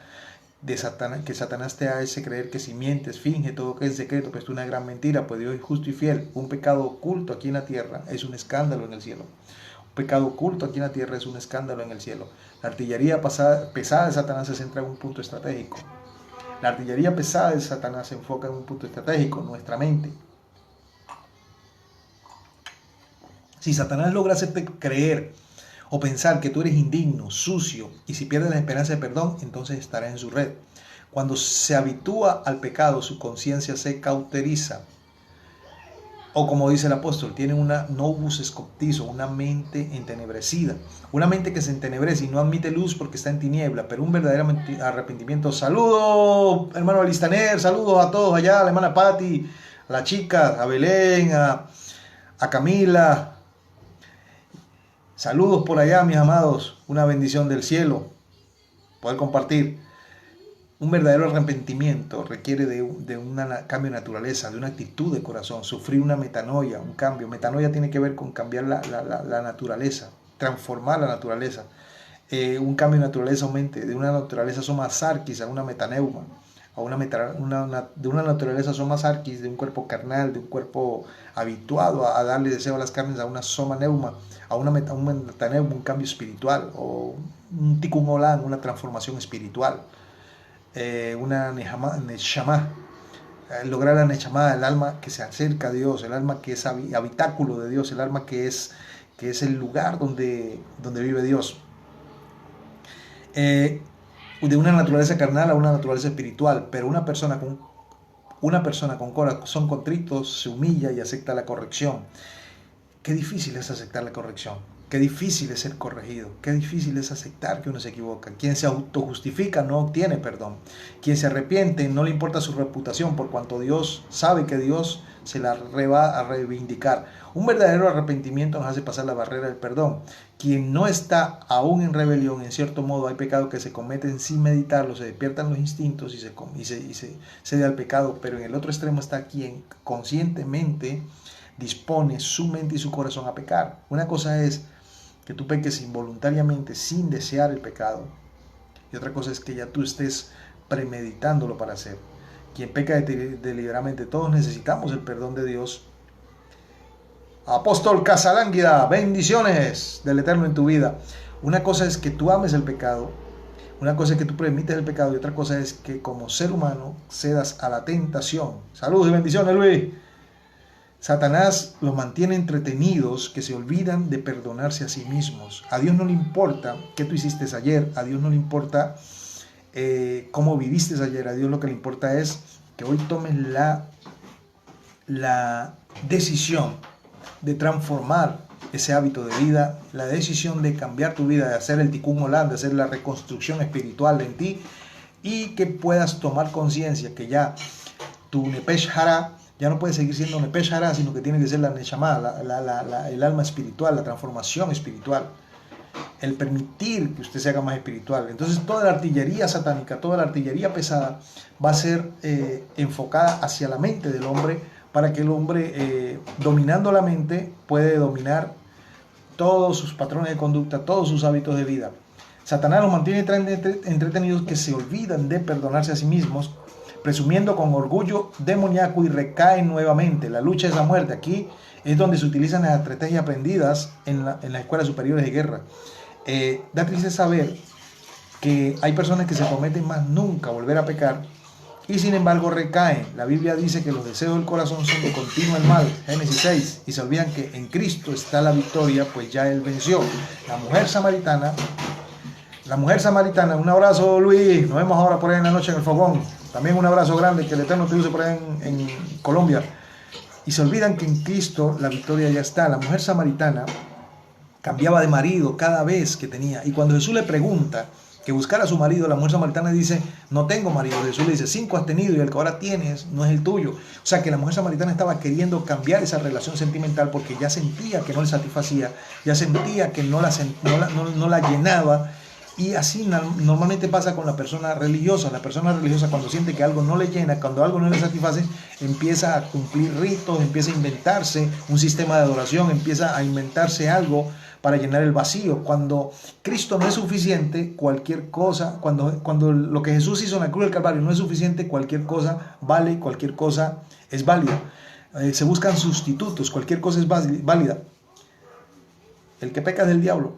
B: de Satanás, que Satanás te hace creer que si mientes, finge todo que es secreto, pues es una gran mentira, pues Dios es justo y fiel. Un pecado oculto aquí en la tierra es un escándalo en el cielo. Pecado oculto aquí en la tierra es un escándalo en el cielo. La artillería pesada de Satanás se centra en un punto estratégico. La artillería pesada de Satanás se enfoca en un punto estratégico, nuestra mente. Si Satanás logra hacerte creer o pensar que tú eres indigno, sucio, y si pierdes la esperanza de perdón, entonces estarás en su red. Cuando se habitúa al pecado, su conciencia se cauteriza. O como dice el apóstol, tiene una novus scoptizo, una mente entenebrecida. Una mente que se entenebrece y no admite luz porque está en tiniebla, pero un verdadero arrepentimiento. Saludos, hermano Alistaner, saludos a todos allá, a la hermana Patti, a la chica, a Belén, a Camila. Saludos por allá, mis amados. Una bendición del cielo poder compartir. Un verdadero arrepentimiento requiere de un cambio de naturaleza, de una actitud de corazón, sufrir una metanoia, un cambio. Metanoia tiene que ver con cambiar la naturaleza, transformar la naturaleza. Un cambio de naturaleza aumente, de una naturaleza soma sarkis a una metaneuma, de una naturaleza soma sarkis, de un cuerpo carnal, de un cuerpo habituado a darle deseo a las carnes, a una soma neuma, a un metaneuma, un cambio espiritual, o un tikkun olam, una transformación espiritual. una neshama, lograr la neshama, el alma que se acerca a Dios, el alma que es habitáculo de Dios, el alma que es el lugar donde vive Dios. De una naturaleza carnal a una naturaleza espiritual, pero una persona con corazón contrito se humilla y acepta la corrección. Qué difícil es aceptar la corrección, qué difícil es ser corregido, qué difícil es aceptar que uno se equivoca. Quien se autojustifica no obtiene perdón. Quien se arrepiente no le importa su reputación, por cuanto Dios sabe que Dios se la va a reivindicar. Un verdadero arrepentimiento nos hace pasar la barrera del perdón. Quien no está aún en rebelión, en cierto modo hay pecados que se cometen sin meditarlo, se despiertan los instintos y se cede al pecado, pero en el otro extremo está quien conscientemente dispone su mente y su corazón a pecar. Una cosa es que tú peques involuntariamente sin desear el pecado, y otra cosa es que ya tú estés premeditándolo para hacer. Quien peca deliberadamente, todos necesitamos el perdón de Dios. Apóstol Casalánguida, bendiciones del Eterno en tu vida. Una cosa es que tú ames el pecado, una cosa es que tú permites el pecado, y otra cosa es que como ser humano cedas a la tentación. Saludos y bendiciones, Luis. Satanás los mantiene entretenidos, que se olvidan de perdonarse a sí mismos. A Dios no le importa qué tú hiciste ayer, a Dios no le importa cómo viviste ayer, a Dios lo que le importa es que hoy tomes la decisión de transformar ese hábito de vida, la decisión de cambiar tu vida, de hacer el tikkun olam, de hacer la reconstrucción espiritual en ti, y que puedas tomar conciencia que ya tu nepesh hara ya no puede seguir siendo nepesh hara, sino que tiene que ser la neshama, el alma espiritual, la transformación espiritual, el permitir que usted se haga más espiritual. Entonces toda la artillería satánica, toda la artillería pesada va a ser enfocada hacia la mente del hombre, para que el hombre, dominando la mente, puede dominar todos sus patrones de conducta, todos sus hábitos de vida. Satanás los mantiene entretenidos, que se olvidan de perdonarse a sí mismos, presumiendo con orgullo demoníaco, y recaen nuevamente. La lucha es la muerte. Aquí es donde se utilizan las estrategias aprendidas en las escuelas superiores de guerra. Da triste saber que hay personas que se prometen más nunca volver a pecar, y sin embargo recaen. La Biblia dice que los deseos del corazón son de continuo el mal, Génesis 6, y se olvidan que en Cristo está la victoria, pues ya Él venció. La mujer samaritana, un abrazo, Luis, nos vemos ahora por ahí en la noche en el fogón. También un abrazo grande, que el Eterno te use por ahí en Colombia. Y se olvidan que en Cristo la victoria ya está. La mujer samaritana cambiaba de marido cada vez que tenía, y cuando Jesús le pregunta que buscara a su marido, la mujer samaritana dice: no tengo marido. Jesús le dice: 5 has tenido y el que ahora tienes no es el tuyo. O sea que la mujer samaritana estaba queriendo cambiar esa relación sentimental, porque ya sentía que no le satisfacía, ya sentía que no la llenaba. Y así normalmente pasa con la persona religiosa. La persona religiosa, cuando siente que algo no le llena, cuando algo no le satisface, empieza a cumplir ritos, empieza a inventarse un sistema de adoración, empieza a inventarse algo para llenar el vacío. Cuando Cristo no es suficiente, cualquier cosa, cuando lo que Jesús hizo en la cruz del Calvario no es suficiente, cualquier cosa vale, cualquier cosa es válida. Se buscan sustitutos, cualquier cosa es válida. El que peca es del diablo.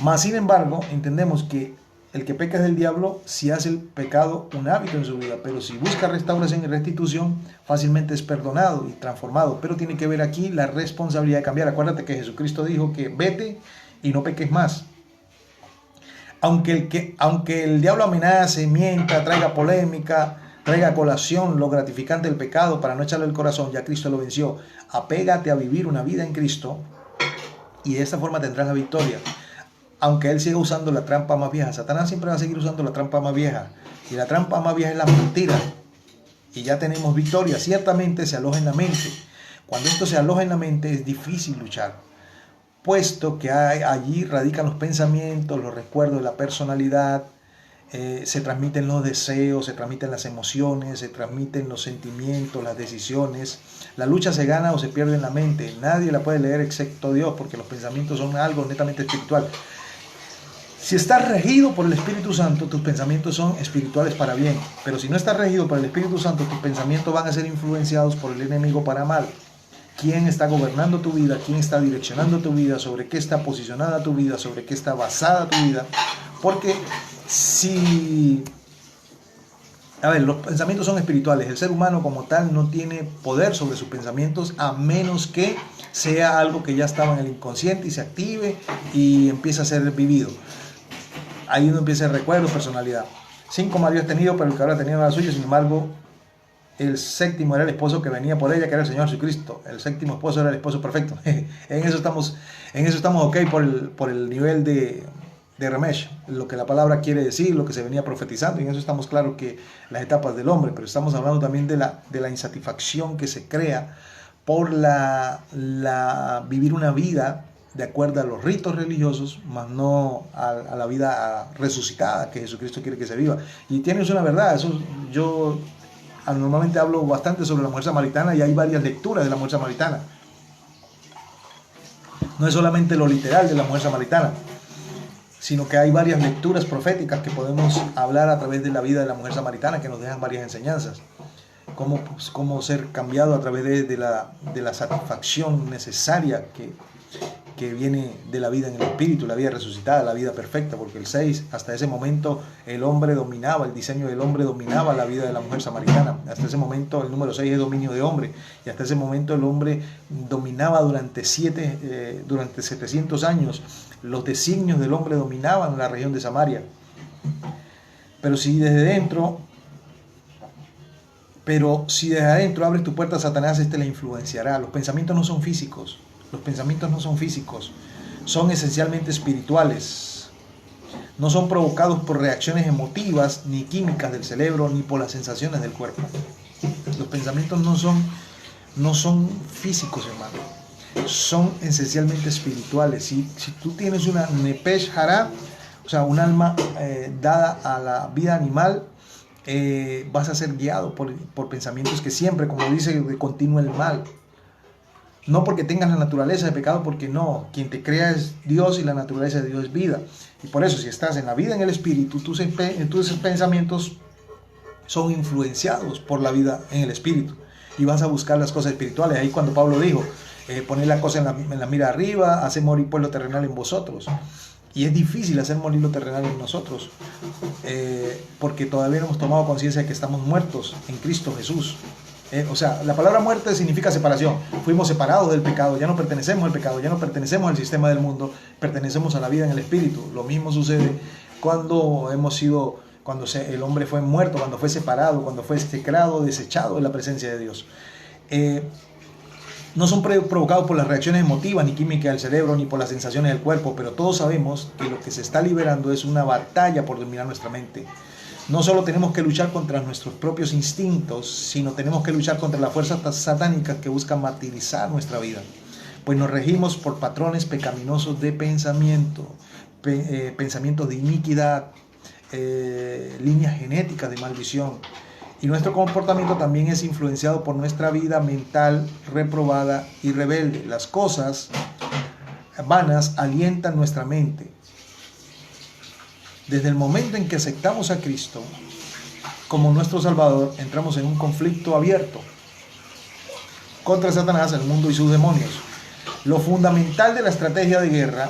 B: Mas, sin embargo, entendemos que el que peca es del diablo si hace el pecado un hábito en su vida, pero si busca restauración y restitución, fácilmente es perdonado y transformado. Pero tiene que ver aquí la responsabilidad de cambiar. Acuérdate que Jesucristo dijo que vete y no peques más. Aunque el diablo amenace, mienta, traiga polémica, traiga a colación lo gratificante del pecado para no echarle el corazón, ya Cristo lo venció. Apégate a vivir una vida en Cristo, y de esta forma tendrás la victoria. Aunque él siga usando la trampa más vieja, Satanás siempre va a seguir usando la trampa más vieja. Y la trampa más vieja es la mentira. Y ya tenemos victoria. Ciertamente se aloja en la mente. Cuando esto se aloja en la mente es difícil luchar, puesto que allí radican los pensamientos, los recuerdos de la personalidad, se transmiten los deseos, se transmiten las emociones, se transmiten los sentimientos, las decisiones. La lucha se gana o se pierde en la mente. Nadie la puede leer excepto Dios, porque los pensamientos son algo netamente espiritual. Si estás regido por el Espíritu Santo, tus pensamientos son espirituales para bien. Pero si no estás regido por el Espíritu Santo, tus pensamientos van a ser influenciados por el enemigo para mal. ¿Quién está gobernando tu vida? ¿Quién está direccionando tu vida? ¿Sobre qué está posicionada tu vida? ¿Sobre qué está basada tu vida? Porque si A ver, los pensamientos son espirituales. El ser humano como tal no tiene poder sobre sus pensamientos a menos que sea algo que ya estaba en el inconsciente y se active y empieza a ser vivido. Ahí uno empieza el recuerdo, personalidad. 5 maridos tenido, pero el que ahora tenía era suyo. Sin embargo, el séptimo era el esposo que venía por ella, que era el Señor Jesucristo. El séptimo esposo era el esposo perfecto. en eso estamos ok por el nivel de Ramesh, lo que la palabra quiere decir, lo que se venía profetizando, y en eso estamos claros que las etapas del hombre, pero estamos hablando también de la insatisfacción que se crea por vivir una vida de acuerdo a los ritos religiosos, más no a la vida resucitada que Jesucristo quiere que se viva. Y tienes una verdad, eso yo normalmente hablo bastante sobre la mujer samaritana y hay varias lecturas de la mujer samaritana. No es solamente lo literal de la mujer samaritana, sino que hay varias lecturas proféticas que podemos hablar a través de la vida de la mujer samaritana que nos dejan varias enseñanzas. Cómo ser cambiado a través de la satisfacción necesaria que viene de la vida en el espíritu, la vida resucitada, la vida perfecta, porque el 6, hasta ese momento el hombre dominaba, el diseño del hombre dominaba la vida de la mujer samaritana. Hasta ese momento el número 6 es dominio de hombre, y hasta ese momento el hombre dominaba durante 700 años. Los designios del hombre dominaban la región de Samaria. Pero si desde adentro abres tu puerta a Satanás, este le influenciará. Los pensamientos no son físicos. Los pensamientos no son físicos, son esencialmente espirituales. No son provocados por reacciones emotivas ni químicas del cerebro ni por las sensaciones del cuerpo. Los pensamientos no son físicos, hermano. Son esencialmente espirituales. Si tú tienes una nepesh hara, o sea, un alma dada a la vida animal, vas a ser guiado por pensamientos que siempre, como dice, de continuo el mal. No porque tengas la naturaleza de pecado, porque no. Quien te crea es Dios y la naturaleza de Dios es vida. Y por eso, si estás en la vida en el espíritu, tus pensamientos son influenciados por la vida en el espíritu. Y vas a buscar las cosas espirituales. Ahí cuando Pablo dijo, poner la cosa en la mira arriba, hacer morir pues lo terrenal en vosotros. Y es difícil hacer morir lo terrenal en nosotros, porque todavía no hemos tomado conciencia de que estamos muertos en Cristo Jesús. O sea, la palabra muerte significa separación. Fuimos separados del pecado, ya no pertenecemos al pecado, ya no pertenecemos al sistema del mundo, pertenecemos a la vida en el espíritu. Lo mismo sucede cuando el hombre fue muerto, cuando fue separado, cuando fue execrado, desechado de la presencia de Dios. No son provocados por las reacciones emotivas ni químicas del cerebro ni por las sensaciones del cuerpo, pero todos sabemos que lo que se está liberando es una batalla por dominar nuestra mente. No solo tenemos que luchar contra nuestros propios instintos, sino tenemos que luchar contra las fuerzas satánicas que buscan martirizar nuestra vida, pues nos regimos por patrones pecaminosos de pensamiento, pensamientos de iniquidad, líneas genéticas de maldición. Y nuestro comportamiento también es influenciado por nuestra vida mental reprobada y rebelde. Las cosas vanas alientan nuestra mente. Desde el momento en que aceptamos a Cristo como nuestro Salvador, entramos en un conflicto abierto contra Satanás, el mundo y sus demonios. Lo fundamental de la estrategia de guerra,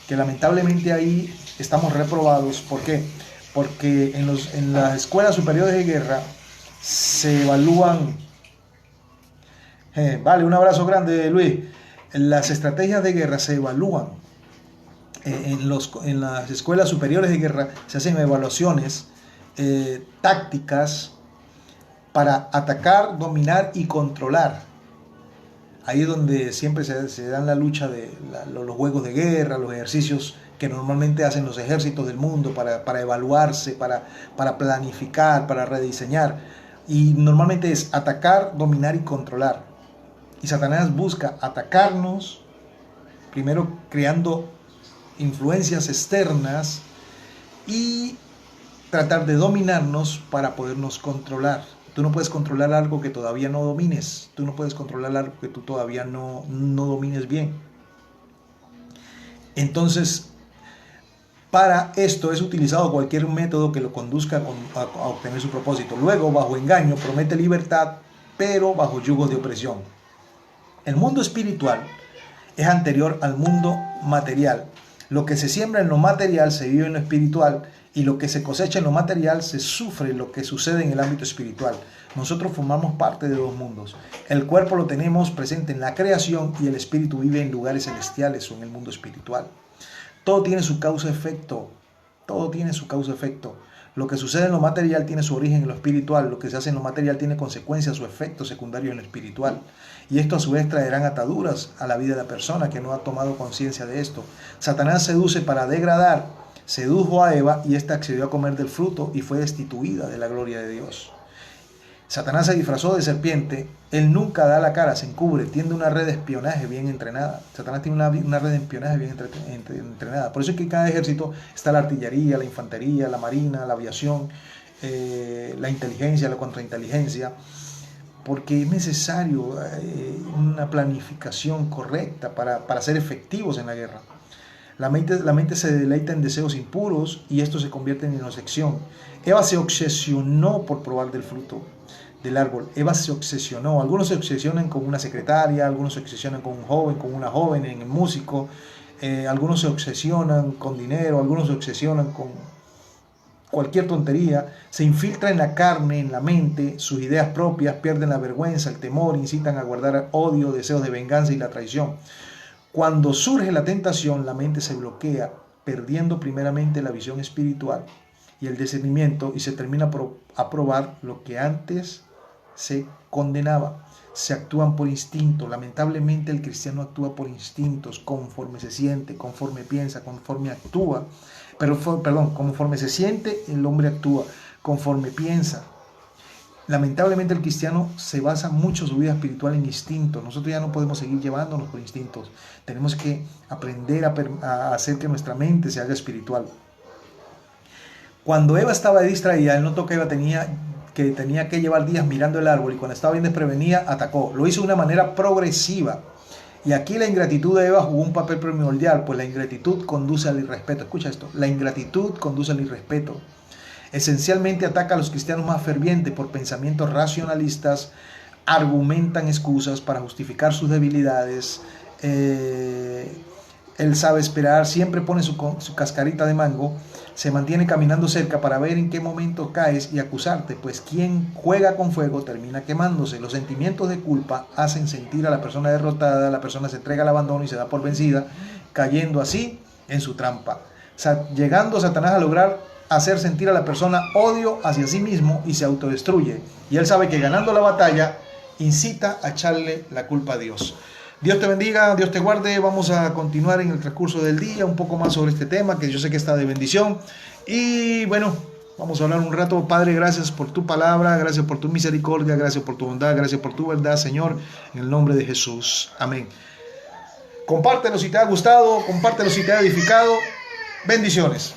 B: que lamentablemente ahí estamos reprobados. ¿Por qué? Porque en las escuelas superiores de guerra se evalúan, vale, un abrazo grande, Luis. Las estrategias de guerra se evalúan. En las escuelas superiores de guerra se hacen evaluaciones tácticas para atacar, dominar y controlar. Ahí es donde siempre se dan la lucha de los juegos de guerra, los ejercicios que normalmente hacen los ejércitos del mundo para evaluarse, para planificar, para rediseñar. Y normalmente es atacar, dominar y controlar. Y Satanás busca atacarnos, primero creando influencias externas y tratar de dominarnos para podernos controlar. Tú no puedes controlar algo que todavía no domines. Tú no puedes controlar algo que tú todavía no domines bien. Entonces, para esto es utilizado cualquier método que lo conduzca a obtener su propósito. Luego, bajo engaño, promete libertad, pero bajo yugo de opresión. El mundo espiritual es anterior al mundo material. Lo que se siembra en lo material se vive en lo espiritual, y lo que se cosecha en lo material se sufre en lo que sucede en el ámbito espiritual. Nosotros formamos parte de dos mundos. El cuerpo lo tenemos presente en la creación y el espíritu vive en lugares celestiales o en el mundo espiritual. Todo tiene su causa-efecto. Todo tiene su causa-efecto. Lo que sucede en lo material tiene su origen en lo espiritual. Lo que se hace en lo material tiene consecuencias o efectos secundarios en lo espiritual. Y esto a su vez traerán ataduras a la vida de la persona que no ha tomado conciencia de esto. Satanás seduce para degradar. Sedujo a Eva y ésta accedió a comer del fruto y fue destituida de la gloria de Dios. Satanás se disfrazó de serpiente. Él nunca da la cara, se encubre, tiende una red de espionaje bien entrenada. Satanás tiene una red de espionaje bien entrenada. Por eso es que en cada ejército está la artillería, la infantería, la marina, la aviación, la inteligencia, la contrainteligencia, porque es necesario una planificación correcta para ser efectivos en la guerra. La mente se deleita en deseos impuros y esto se convierte en inobsesión. Eva se obsesionó por probar del fruto del árbol. Eva se obsesionó. Algunos se obsesionan con una secretaria, algunos se obsesionan con un joven, con una joven, en el músico. Algunos se obsesionan con dinero, algunos se obsesionan con cualquier tontería. Se infiltra en la carne, en la mente, sus ideas propias, pierden la vergüenza, el temor, incitan a guardar odio, deseos de venganza y la traición. Cuando surge la tentación, la mente se bloquea, perdiendo primeramente la visión espiritual y el discernimiento, y se termina por aprobar lo que antes se condenaba. Se actúan por instinto. Lamentablemente el cristiano actúa por instintos, conforme se siente, conforme piensa, conforme actúa. Conforme se siente, el hombre actúa, conforme piensa. Lamentablemente el cristiano se basa mucho su vida espiritual en instintos. Nosotros ya no podemos seguir llevándonos por instintos. Tenemos que aprender a hacer que nuestra mente se haga espiritual. Cuando Eva estaba distraída, él notó que Eva tenía que llevar días mirando el árbol, y cuando estaba bien desprevenida, atacó. Lo hizo de una manera progresiva. Y aquí la ingratitud de Eva jugó un papel primordial, pues la ingratitud conduce al irrespeto. Escucha esto, la ingratitud conduce al irrespeto. Esencialmente ataca a los cristianos más fervientes por pensamientos racionalistas, argumentan excusas para justificar sus debilidades. Él sabe esperar, siempre pone su cascarita de mango, se mantiene caminando cerca para ver en qué momento caes y acusarte, pues quien juega con fuego termina quemándose. Los sentimientos de culpa hacen sentir a la persona derrotada, la persona se entrega al abandono y se da por vencida, cayendo así en su trampa. Llegando Satanás a lograr hacer sentir a la persona odio hacia sí mismo y se autodestruye. Y él sabe que ganando la batalla incita a echarle la culpa a Dios. Dios te bendiga, Dios te guarde. Vamos a continuar en el transcurso del día un poco más sobre este tema que yo sé que está de bendición. Y bueno, vamos a hablar un rato. Padre, gracias por tu palabra, gracias por tu misericordia, gracias por tu bondad, gracias por tu verdad, Señor, en el nombre de Jesús. Amén. Compártelo si te ha gustado, compártelo si te ha edificado. Bendiciones.